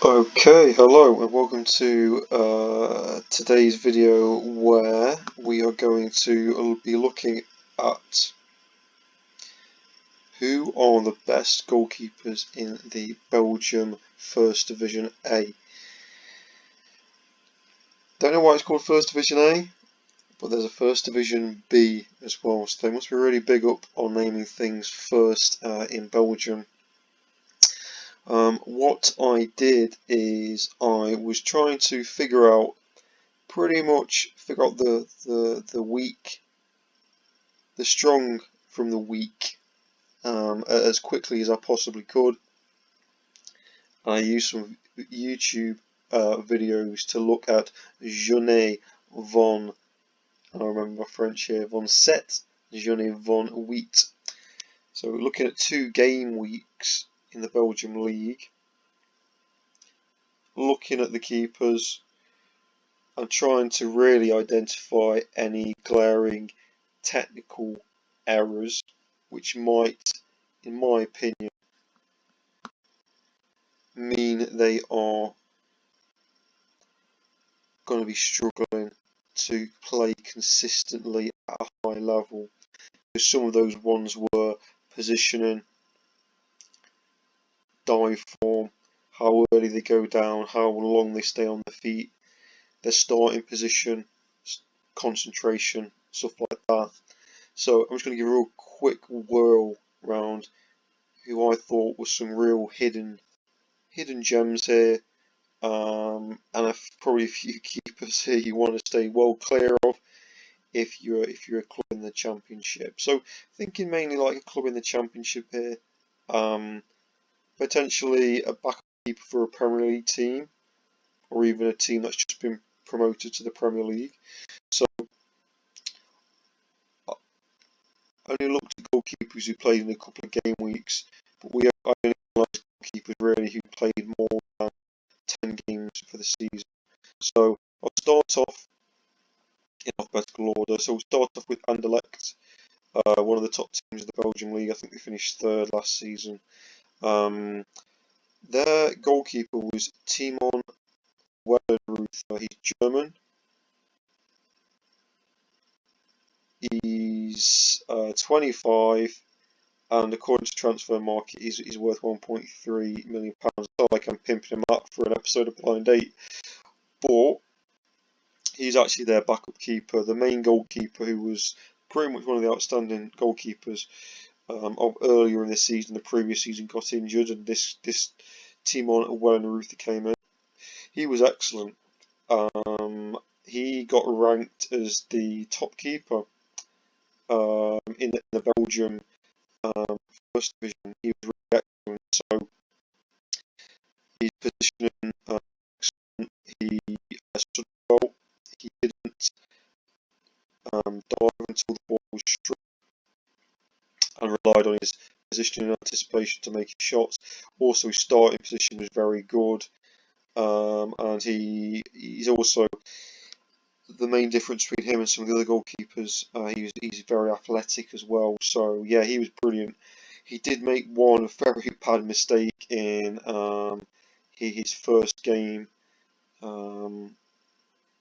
Okay, hello and welcome to today's video where we are going to be looking at who are the best goalkeepers in the Belgium First Division A. Don't know why it's called First Division A, but there's a First Division B as well, so they must be really big up on naming things first in Belgium. What I did is I was trying to figure out the weak, the strong from the weak as quickly as I possibly could. I used some YouTube videos to look at Journée von, I remember my French here, von Set, Journée von Wheat. So we're looking at 2 game weeks in the Belgium League, looking at the keepers and trying to really identify any glaring technical errors which might, in my opinion, mean they are going to be struggling to play consistently at a high level. Some of those ones were positioning, dive form, how early they go down, how long they stay on their feet, their starting position, concentration, stuff like that. So I'm just going to give a real quick whirl round who I thought was some real hidden gems here, and probably a few keepers here you want to stay well clear of if you're a club in the Championship. So thinking mainly like a club in the Championship here, potentially a backup keeper for a Premier League team, or even a team that's just been promoted to the Premier League. So I only looked at goalkeepers who played in a couple of game weeks, but I only analysed goalkeepers really who played more than 10 games for the season. So I'll start off in alphabetical order. So we'll start off with Anderlecht, one of the top teams of the Belgian league. I think they finished 3rd last season. Their goalkeeper was Timon Wellenreuther. He's German. He's 25, and according to Transfer Market, he's worth £1.3 million. It's not like I'm pimping him up for an episode of Blind 8, but he's actually their backup keeper, the main goalkeeper, who was pretty much one of the outstanding goalkeepers of earlier in the season. The previous season got injured, and this Timon Wellenreuther came in. He was excellent. He got ranked as the top keeper in the Belgium First Division. He was really excellent. So his positioning excellent. He stood well. He didn't dive until the ball was struck, and relied on his positioning and anticipation to make his shots. Also, his starting position was very good, and he's also the main difference between him and some of the other goalkeepers. He's very athletic as well. So yeah, he was brilliant. He did make one very bad mistake in his first game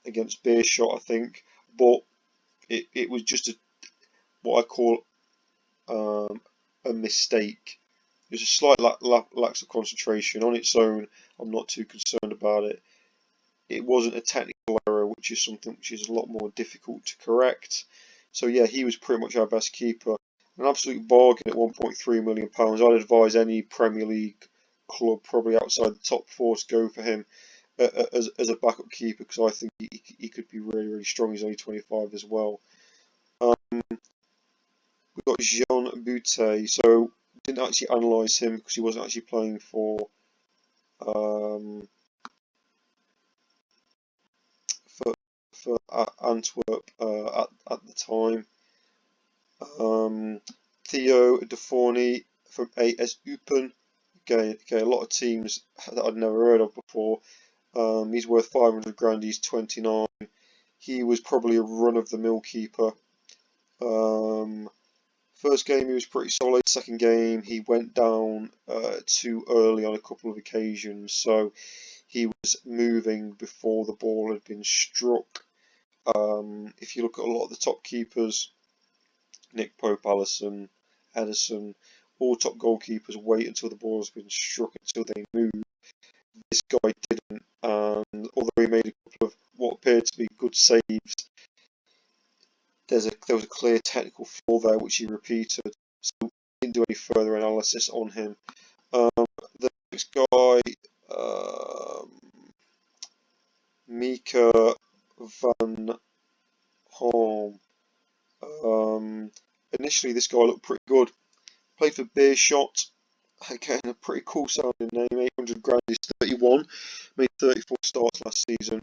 against Beerschot, I think, but it was just what I call a mistake. It was a slight lack of concentration. On its own, I'm not too concerned about it. It wasn't a technical error, which is something which is a lot more difficult to correct. So yeah, he was pretty much our best keeper. An absolute bargain at £1.3 million. I'd advise any Premier League club, probably outside the top 4, to go for him as a backup keeper, because I think he could be really, really strong. He's only 25 as well. We've got Jean Boutet. So didn't actually analyse him because he wasn't actually playing for Antwerp at the time. Theo Deforny from AS Eupen. Okay, a lot of teams that I'd never heard of before. He's worth 500 grand. He's 29. He was probably a run-of-the-mill keeper. First game he was pretty solid. Second game he went down too early on a couple of occasions. So he was moving before the ball had been struck. If you look at a lot of the top keepers, Nick Pope, Alisson, Edison, all top goalkeepers wait until the ball has been struck until they move. This guy didn't, and although he made a couple of what appeared to be good saves, there was a clear technical flaw there which he repeated, so we didn't do any further analysis on him. The next guy, Mika van Horn. Initially, this guy looked pretty good. Played for Beerschot. Again, a pretty cool sounding name. 800 grand. He's 31. Made 34 starts last season.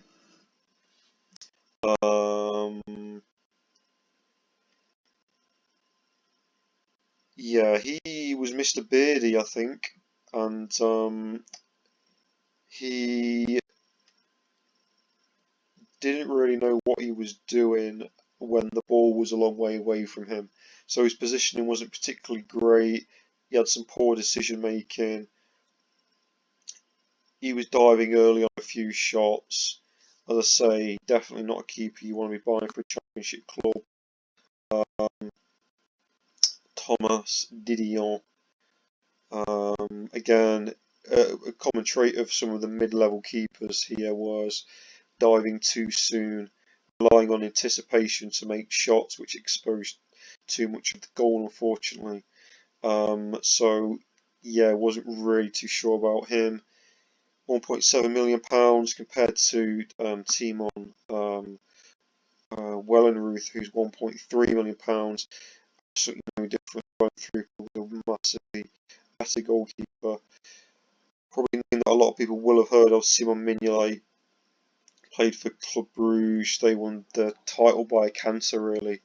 Yeah, he was Mr. Beardy, I think, and he didn't really know what he was doing when the ball was a long way away from him. So his positioning wasn't particularly great. He had some poor decision making. He was diving early on a few shots. As I say, definitely not a keeper you want to be buying for a championship club. Thomas Didion. Again, a common trait of some of the mid-level keepers here was diving too soon, relying on anticipation to make shots which exposed too much of the goal, unfortunately. So, yeah, wasn't really too sure about him. £1.7 million compared to Timon Wellenruth, who's £1.3 million. Absolutely no difference going through with a massively better goalkeeper. Probably name that a lot of people will have heard of, Simon Mignolet. Played for Club Bruges. They won the title by a canter, really.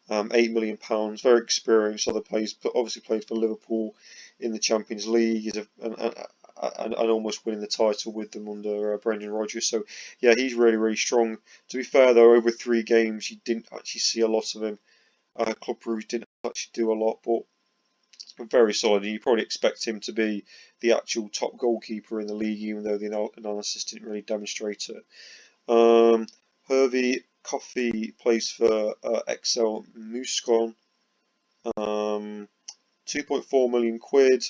£8 million, very experienced. Other players, but obviously played for Liverpool in the Champions League, and almost winning the title with them under Brendan Rodgers. So yeah, he's really, really strong. To be fair though, over 3 games you didn't actually see a lot of him. Club Brugge didn't actually do a lot, but very solid. And you probably expect him to be the actual top goalkeeper in the league, even though the analysis didn't really demonstrate it. Hervey Coffey plays for XL Muscon. 2.4 million quid.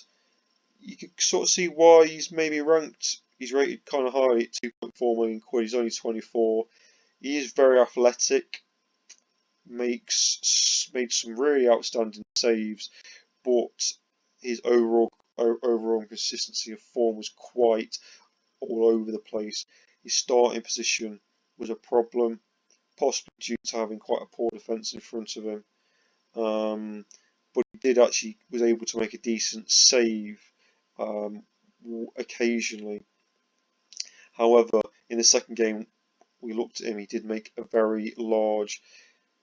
You can sort of see why he's maybe ranked. He's rated kind of highly at 2.4 million quid. He's only 24. He is very athletic. Made some really outstanding saves, but his overall consistency of form was quite all over the place. His starting position was a problem, possibly due to having quite a poor defence in front of him. But he was able to make a decent save occasionally. However, in the second game, we looked at him. He did make a very large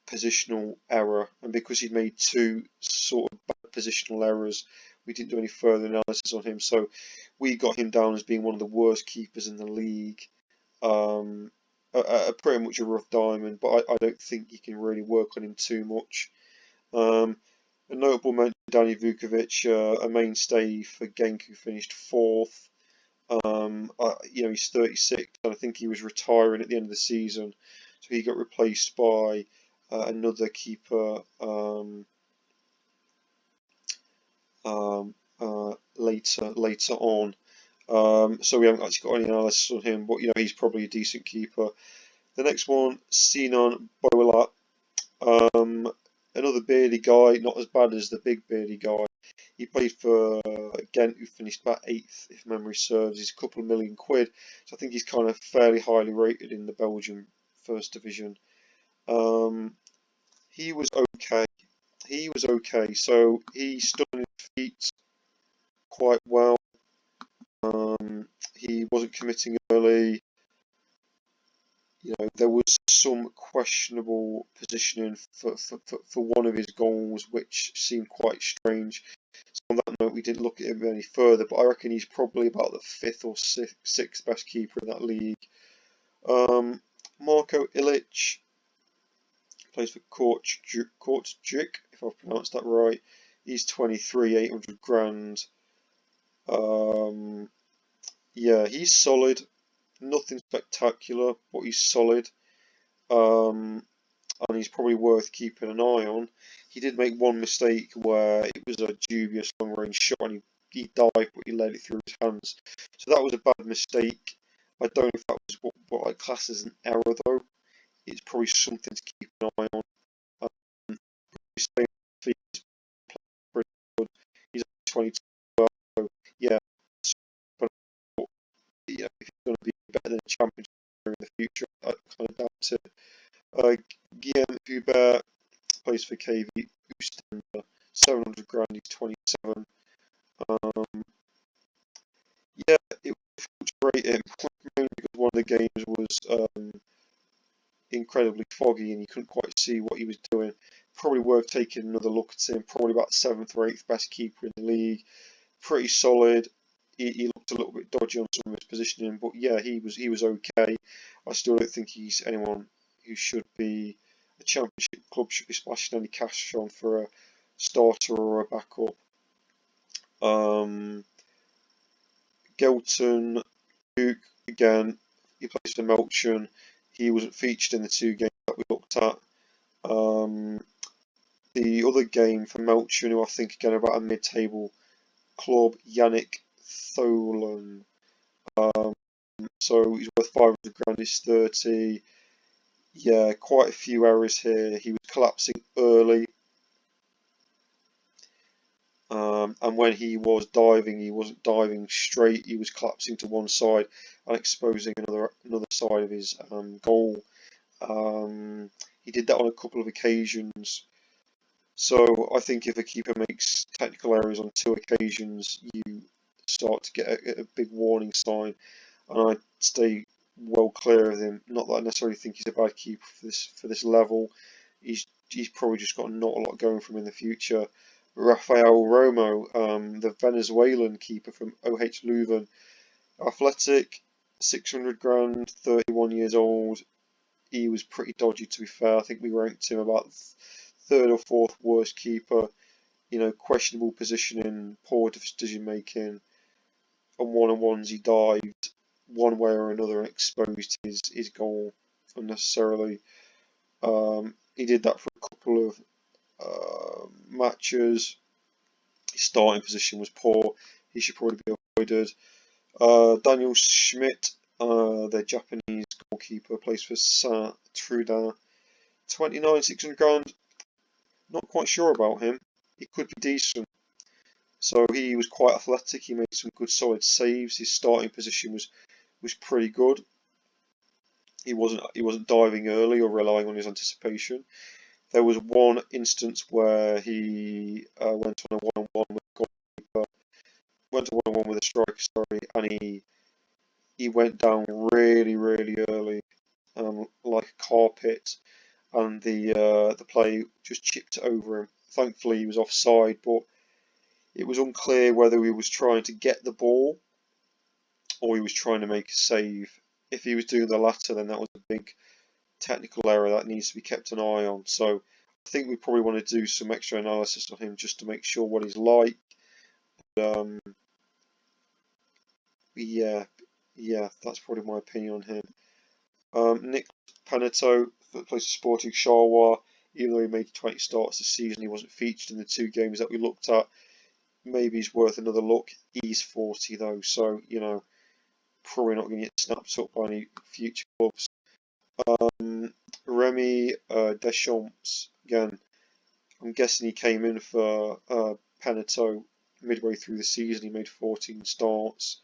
positional error, and because he'd made 2 sort of bad positional errors, we didn't do any further analysis on him. So we got him down as being one of the worst keepers in the league. Pretty much a rough diamond, but I don't think you can really work on him too much. A notable mention, Danny Vukovic, a mainstay for Genk, who finished 4th. He's 36, and I think he was retiring at the end of the season, so he got replaced by another keeper later on. So we haven't actually got any analysis on him, but he's probably a decent keeper. The next one, Sinan Bolat. Another beardy guy, not as bad as the big beardy guy. He played for Ghent, who finished about 8th, if memory serves. He's a couple of million quid, so I think he's kind of fairly highly rated in the Belgian First Division. He was okay. So he stood on his feet quite well. He wasn't committing early. There was some questionable positioning for one of his goals, which seemed quite strange. So on that note, we didn't look at him any further, but I reckon he's probably about the 5th or 6th best keeper in that league. Marko Ilic plays for Kortrijk, if I've pronounced that right. He's 23, 800 grand. Yeah, he's solid. Nothing spectacular, but he's solid. Um, and he's probably worth keeping an eye on. He did make one mistake where it was a dubious long range shot and he dived, but he let it through his hands. So that was a bad mistake. I don't know if that was what I class as an error though. It's probably something to keep an eye on. He's pretty good. He's only 22 as well, so yeah. But yeah, if he's going to be better than a championship in the future, I kind of doubt it. Guillaume Hubert plays for KV Oostende, 700 grand, he's 27. Um, yeah, it frustrated him mainly because one of the games was incredibly foggy and you couldn't quite see what he was doing. Probably worth taking another look at him. Probably about 7th or 8th best keeper in the league. Pretty solid. He looked a little bit dodgy on some of his positioning, but yeah, he was okay. I still don't think he's anyone who should be a championship club should be splashing any cash on for a starter or a backup. Gelton Duke again. He plays for Melksham. He wasn't featured in the two games that we looked at. The other game for Melksham, who I think again about a mid-table club, Yannick Tholen. So he's worth 500 grand. He's 30. Yeah, quite a few errors here. He was collapsing early. And when he was diving, he wasn't diving straight. He was collapsing to one side and exposing another side of his goal. He did that on a couple of occasions. So I think if a keeper makes technical errors on 2 occasions, you start to get a big warning sign. And I'd stay well clear of him. Not that I necessarily think he's a bad keeper for this level. He's probably just got not a lot going for him in the future. Rafael Romo, the Venezuelan keeper from OH Leuven, athletic, 600 grand, 31 years old. He was pretty dodgy, to be fair. I think we ranked him about 3rd or 4th worst keeper. You know, questionable positioning, poor decision making. On one-on-ones, he dived one way or another and exposed his goal unnecessarily. He did that for a couple of matches. His starting position was poor. He should probably be avoided. Daniel Schmidt, the Japanese goalkeeper, plays for Saint Truida. 29, 600 grand. Not quite sure about him. He could be decent. So he was quite athletic. He made some good solid saves. His starting position was pretty good. He wasn't diving early or relying on his anticipation. There was one instance where he went on a one-on-one with a goalkeeper, went to one-on-one with a striker, sorry, and he went down really early, like a carpet, and the play just chipped over him. Thankfully, he was offside, but it was unclear whether he was trying to get the ball or he was trying to make a save. If he was doing the latter, then that was a big technical error that needs to be kept an eye on. So I think we probably want to do some extra analysis on him just to make sure what he's like. But, yeah, that's probably my opinion on him. Nick Paneto plays for Sporting Charleroi. Even though he made 20 starts this season, he wasn't featured in the 2 games that we looked at. Maybe he's worth another look. He's 40 though, so you know, probably not going to get snapped up by any future clubs. Remy Deschamps, again, I'm guessing he came in for Paneto midway through the season. He made 14 starts.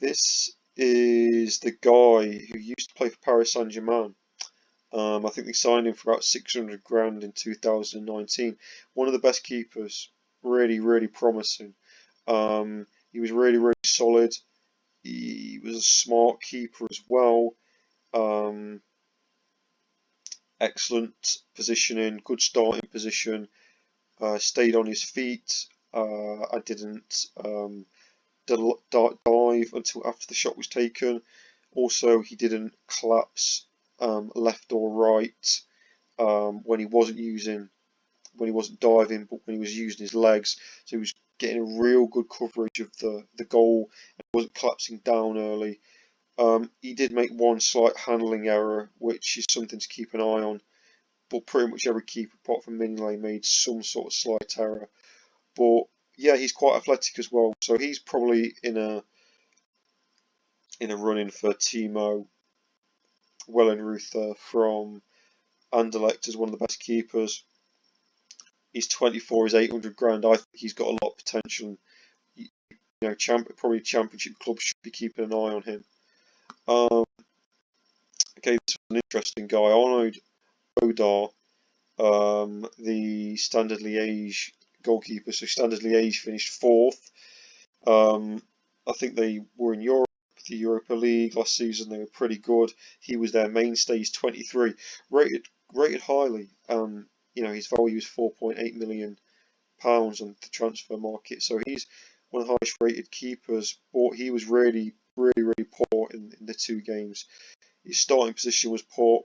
This is the guy who used to play for Paris Saint-Germain. I think they signed him for about 600 grand in 2019. One of the best keepers, really promising. He was really solid. He was a smart keeper as well. Excellent positioning, good starting position. Stayed on his feet. I didn't dive until after the shot was taken. Also, he didn't collapse left or right when he wasn't using when he wasn't diving, but when he was using his legs. So he was getting a real good coverage of the goal and wasn't collapsing down early. He did make one slight handling error, which is something to keep an eye on. But pretty much every keeper, apart from Mignolet, made some sort of slight error. But yeah, he's quite athletic as well, so he's probably in a running for Timo Wellenreuther from Anderlecht as one of the best keepers. He's 24, he's 800 grand. I think he's got a lot of potential. You know, probably championship clubs should be keeping an eye on him. Okay, this is an interesting guy, Arnaud Odar, the Standard Liège goalkeeper. So Standard Liège finished fourth. I think they were in Europe, the Europa League last season. They were pretty good. He was their mainstay. He's 23, rated highly. You know, his value is 4.8 million pounds on the transfer market. So he's one of the highest rated keepers. But he was really poor in the two games. His starting position was poor.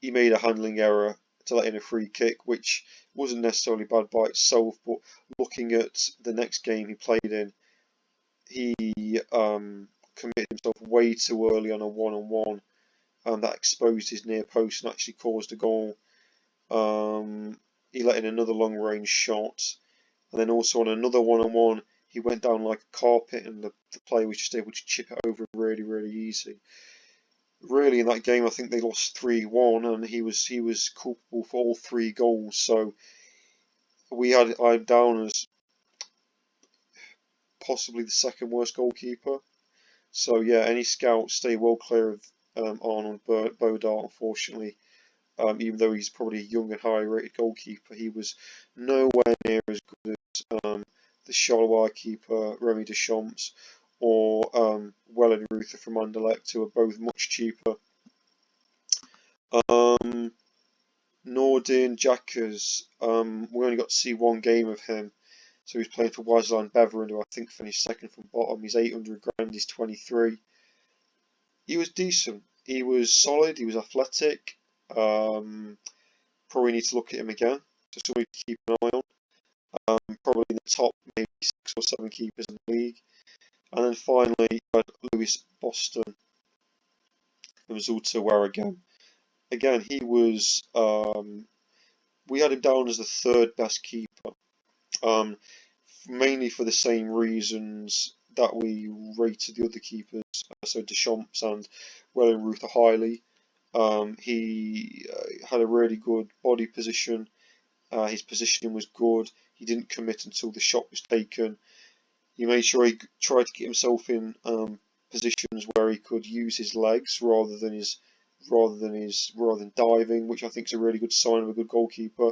He made a handling error to let in a free kick, which wasn't necessarily bad by itself, but looking at the next game he played in, he committed himself way too early on a one-on-one, and that exposed his near post and actually caused a goal. He let in another long-range shot, and then also on another one-on-one, he went down like a carpet, and the player was just able to chip it over really easy. Really, in that game, I think they lost 3-1, and he was culpable for all three goals. So I had down as possibly the second worst goalkeeper. So yeah, any scouts stay well clear of Arnold Bodart. Unfortunately, even though he's probably a young and highly rated goalkeeper, he was nowhere near as good as the Charleroi keeper Remy Deschamps or Wellenreuther from Anderlecht, who are both much cheaper. Nordin Jackers, we only got to see one game of him. So he's playing for Waasland Beveren, who I think finished second from bottom. He's 800 grand, he's 23. He was decent. He was solid, he was athletic. Probably need to look at him again. Just something to keep an eye on. Probably in the top maybe 6 or 7 keepers in the league. And then finally, Lewis Boston from Zulte Waregem. Again, he was, we had him down as the third best keeper. Mainly for the same reasons that we rated the other keepers, so Deschamps and Wellenreuther highly. He had a really good body position. His positioning was good. He didn't commit until the shot was taken. He made sure he tried to get himself in positions where he could use his legs rather than diving, which I think is a really good sign of a good goalkeeper.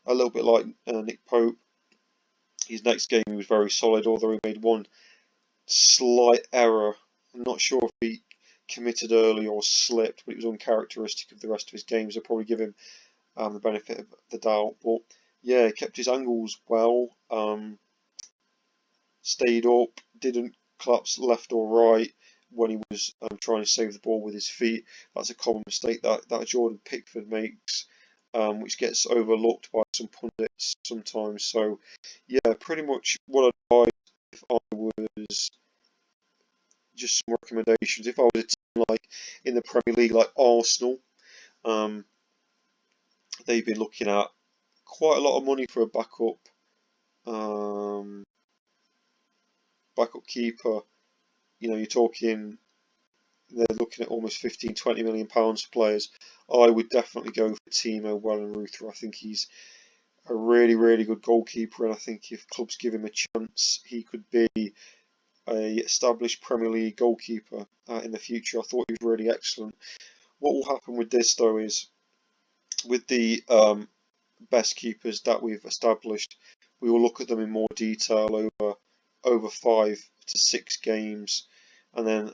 A little bit like Nick Pope. His next game he was very solid, although he made one slight error. I'm not sure if he committed early or slipped, but it was uncharacteristic of the rest of his games. I'll probably give him the benefit of the doubt. But yeah, he kept his angles well, stayed up, didn't collapse left or right when he was trying to save the ball with his feet. That's a common mistake that Jordan Pickford makes, which gets overlooked by some pundits sometimes. So yeah, pretty much what I'd advise if I was just some recommendations. If I was a team like in the Premier League, like Arsenal, they've been looking at quite a lot of money for a backup keeper. You know, you're talking they're looking at almost 15-20 million pounds for players. I would definitely go for Timo Wellenreuther. I think he's a really good goalkeeper, and I think if clubs give him a chance, he could be a established Premier League goalkeeper in the future. I thought he was really excellent. What will happen with this though is with the best keepers that we've established, we will look at them in more detail over 5 to 6 games, and then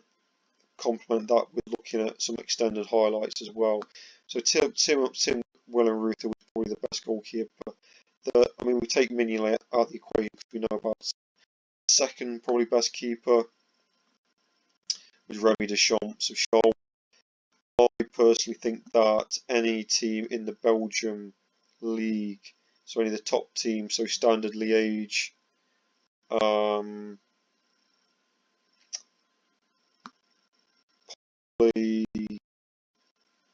complement that with looking at some extended highlights as well. So Tim Wellenreuther was probably the best goalkeeper. I mean, we take Mignolet out of the equation because we know about it. Second probably best keeper was Remy Deschamps of Charles. I personally think that any team in the Belgium league, so any of the top teams, so Standard Liège, um, probably,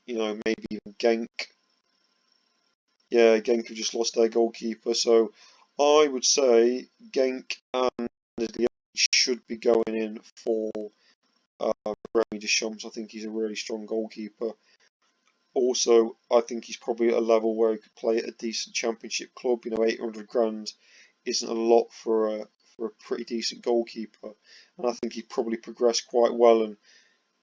maybe even Genk. Yeah, Genk have just lost their goalkeeper, so I would say Genk and Liège should be going in for Remy Deschamps. I think he's a really strong goalkeeper. Also, I think he's probably at a level where he could play at a decent championship club. 800 grand isn't a lot for a pretty decent goalkeeper, and I think he'd probably progress quite well. And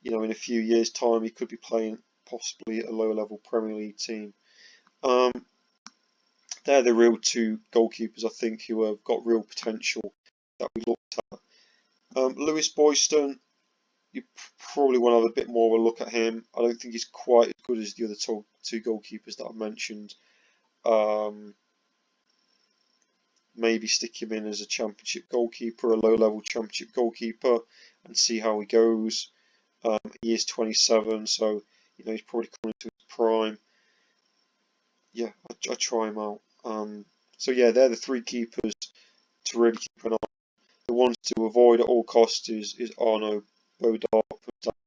in a few years' time, he could be playing possibly at a lower level Premier League team. Um, they're the real two goalkeepers I think who have got real potential that we looked at. Lewis Boyston, you probably want to have a bit more of a look at him. I don't think he's quite as good as the other two goalkeepers that I mentioned. Maybe stick him in as a championship goalkeeper, a low-level championship goalkeeper, and see how he goes. He is 27, so he's probably coming to his prime. Yeah, I try him out. So yeah, they're the three keepers to really keep an eye on. The ones to avoid at all costs is Arno Bodar,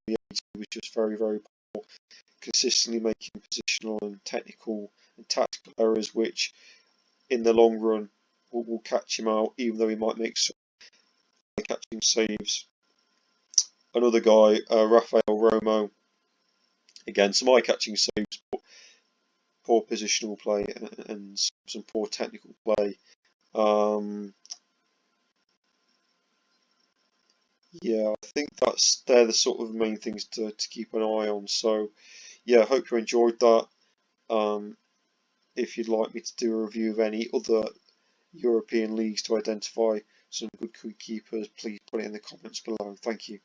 who was just very, very poor, consistently making positional and technical and tactical errors, which in the long run will catch him out, even though he might make some catching saves. Another guy, Rafael Romo, again some eye-catching saves, but poor positional play and some poor technical play. Yeah, I think they're the sort of main things to keep an eye on. So yeah, I hope you enjoyed that. If you'd like me to do a review of any other European leagues to identify some good keepers, please put it in the comments below. Thank you.